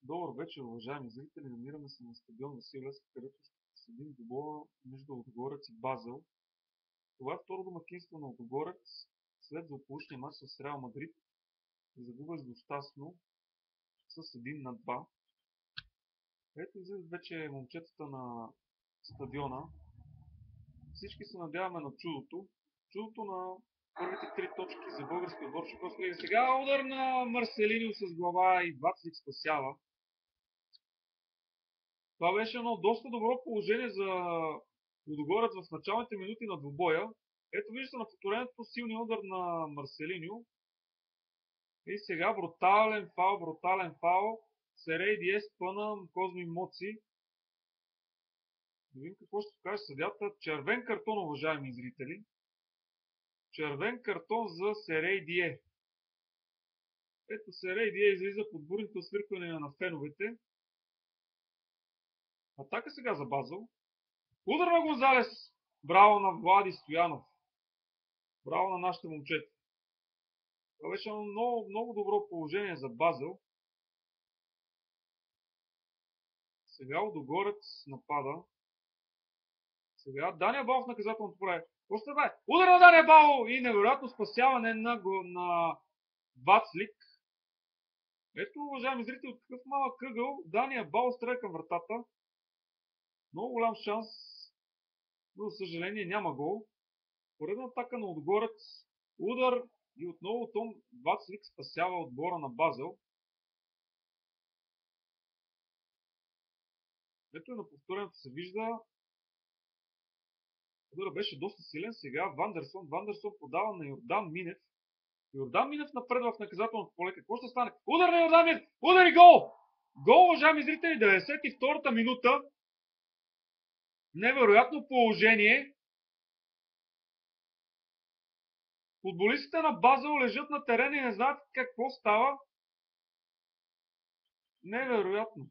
Добър вечер, уважаеми зрители! Намираме се на стадион Васил Левски, където ще следим двубоя между Лудогорец и Базел. Това е второ домакинство на Лудогорец след злополучния мач с Реал Мадрид и загуба злощастно с 1-2. Ето излизат вече момчетата на стадиона. Всички се надяваме на чудото. Чудото на първите 3 точки за българския отбор Шиковска лига. Сега удар на Марселиньо с глава и Вацлик спасява. Това беше едно доста добро положение за Лудогорец в началните минути на двубоя. Ето виждате на повторението силния удар на Марселиньо. И сега брутален фаул. Серей Диес пъна Козми Моци. Да видим какво ще покаже съдята. Червен картон, уважаеми зрители. Червен картон за Серей Дие. Ето Серей Дие излиза под бурните освирквания на феновете. Атака сега за Базел. Удар на Гонзалес. Браво на Влади Стоянов. Браво на нашите момчета. Това беше много добро положение за Базел. Сега Лудогорец напада. Сега Дания Балов наказателното поле. Още бе! Удар на Дания Балов и невероятно спасяване на Вацлик. Ето, уважаеми зрители, от такъв малък кръгъл Дания Балов стреля към вратата. Много голям шанс, но за съжаление няма гол. Поредна атака на Лудогорец. Удар и отново Том Вацлик спасява отбора на Базел. Ето и на повторението се вижда. Ударът беше доста силен. Сега Вандерсон подава на Йордан Минев. Йордан Минев напред в наказателното поле. Какво ще стане? Удар на Йордан Минев! Удар и гол! Гол, уважаеми зрители, 92-та минута. Невероятно положение. Футболистите на Базел лежат на терена и не знаят какво става. Невероятно.